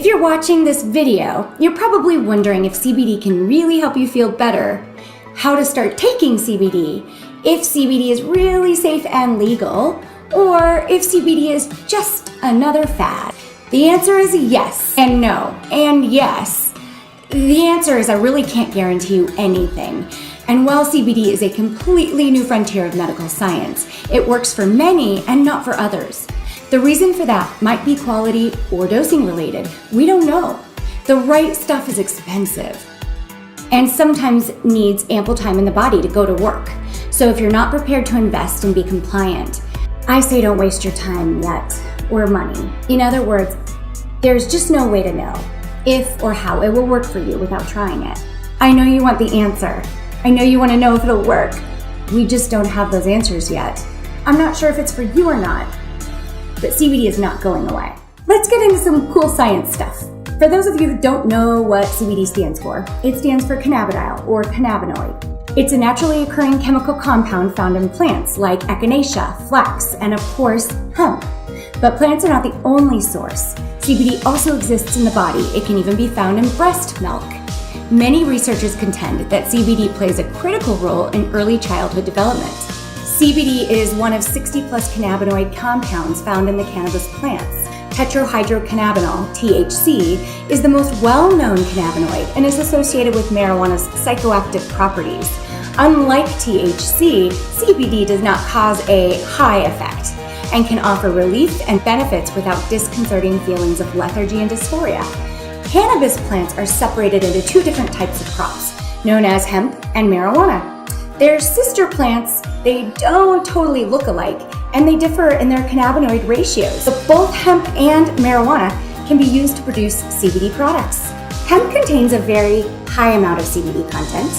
If you're watching this video, you're probably wondering if CBD can really help you feel better, how to start taking CBD, if CBD is really safe and legal, or if CBD is just another fad. The answer is yes and no and yes. The answer is I really can't guarantee you anything. And while CBD is a completely new frontier of medical science, it works for many and not for others. The reason for that might be quality or dosing related. We don't know. The right stuff is expensive and sometimes needs ample time in the body to go to work. So if you're not prepared to invest and be compliant, I say don't waste your time yet or money. In other words, there's just no way to know if or how it will work for you without trying it. I know you want the answer. I know you want to know if it'll work. We just don't have those answers yet. I'm not sure if it's for you or not, but CBD is not going away. Let's get into some cool science stuff. For those of you who don't know what CBD stands for, it stands for cannabidiol or cannabinoid. It's a naturally occurring chemical compound found in plants like echinacea, flax, and of course, hemp. But plants are not the only source. CBD also exists in the body. It can even be found in breast milk. Many researchers contend that CBD plays a critical role in early childhood development. CBD is one of 60 plus cannabinoid compounds found in the cannabis plants. Tetrahydrocannabinol, THC, is the most well-known cannabinoid and is associated with marijuana's psychoactive properties. Unlike THC, CBD does not cause a high effect and can offer relief and benefits without disconcerting feelings of lethargy and dysphoria. Cannabis plants are separated into two different types of crops, known as hemp and marijuana. They're sister plants. They don't totally look alike, and they differ in their cannabinoid ratios. But both hemp and marijuana can be used to produce CBD products. Hemp contains a very high amount of CBD content.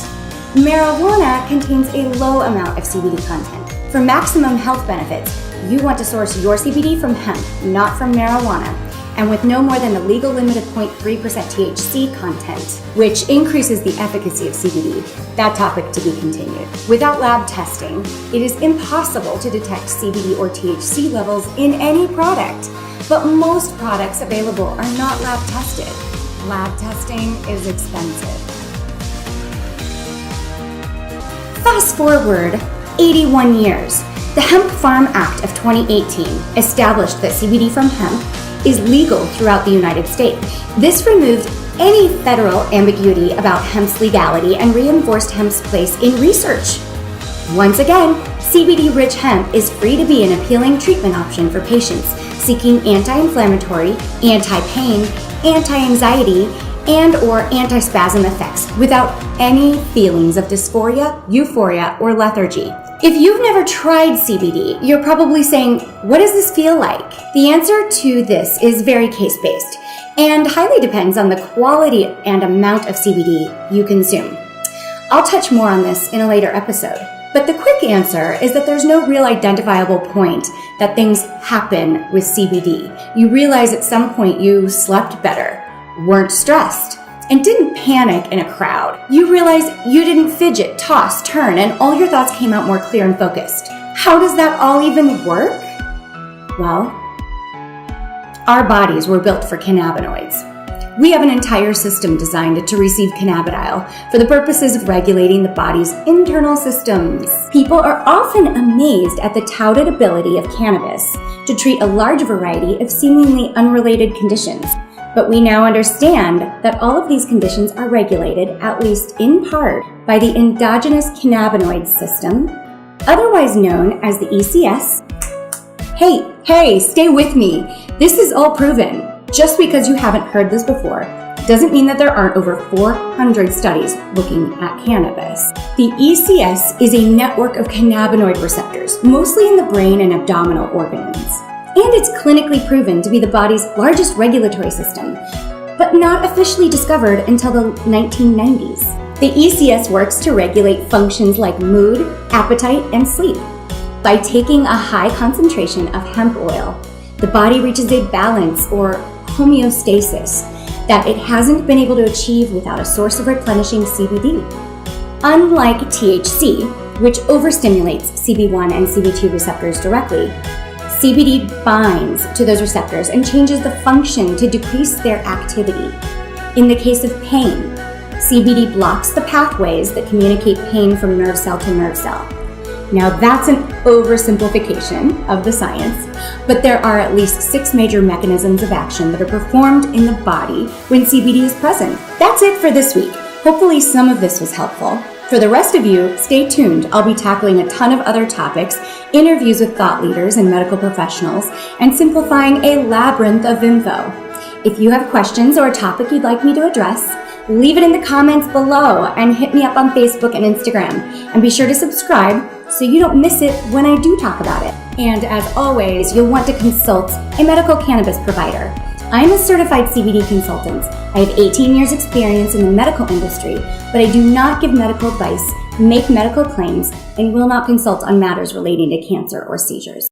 Marijuana contains a low amount of CBD content. For maximum health benefits, you want to source your CBD from hemp, not from marijuana, and with no more than the legal limit of 0.3% THC content, which increases the efficacy of CBD. That topic to be continued. Without lab testing, it is impossible to detect CBD or THC levels in any product, but most products available are not lab tested. Lab testing is expensive. Fast forward 81 years. The Hemp Farm Act of 2018 established that CBD from hemp is legal throughout the United States. This removed any federal ambiguity about hemp's legality and reinforced hemp's place in research. Once again, CBD-rich hemp is free to be an appealing treatment option for patients seeking anti-inflammatory, anti-pain, anti-anxiety, and/or anti-spasm effects without any feelings of dysphoria, euphoria, or lethargy. If you've never tried CBD, you're probably saying, what does this feel like? The answer to this is very case-based and highly depends on the quality and amount of CBD you consume. I'll touch more on this in a later episode, but the quick answer is that there's no real identifiable point that things happen with CBD. You realize at some point you slept better, weren't stressed, and didn't panic in a crowd. You realize you didn't fidget, toss, turn, and all your thoughts came out more clear and focused. How does that all even work? Well, our bodies were built for cannabinoids. We have an entire system designed to receive cannabidiol for the purposes of regulating the body's internal systems. People are often amazed at the touted ability of cannabis to treat a large variety of seemingly unrelated conditions. But we now understand that all of these conditions are regulated, at least in part, by the endogenous cannabinoid system, otherwise known as the ECS. Hey, stay with me. This is all proven. Just because you haven't heard this before doesn't mean that there aren't over 400 studies looking at cannabis. The ECS is a network of cannabinoid receptors, mostly in the brain and abdominal organs. And it's clinically proven to be the body's largest regulatory system, but not officially discovered until the 1990s. The ECS works to regulate functions like mood, appetite, and sleep. By taking a high concentration of hemp oil, the body reaches a balance or homeostasis that it hasn't been able to achieve without a source of replenishing CBD. Unlike THC, which overstimulates CB1 and CB2 receptors directly, CBD binds to those receptors and changes the function to decrease their activity. In the case of pain, CBD blocks the pathways that communicate pain from nerve cell to nerve cell. Now that's an oversimplification of the science, but there are at least 6 major mechanisms of action that are performed in the body when CBD is present. That's it for this week. Hopefully some of this was helpful. For the rest of you, stay tuned. I'll be tackling a ton of other topics, interviews with thought leaders and medical professionals, and simplifying a labyrinth of info. If you have questions or a topic you'd like me to address, leave it in the comments below and hit me up on Facebook and Instagram. And be sure to subscribe so you don't miss it when I do talk about it. And as always, you'll want to consult a medical cannabis provider. I'm a certified CBD consultant. I have 18 years experience in the medical industry, but I do not give medical advice, make medical claims, and will not consult on matters relating to cancer or seizures.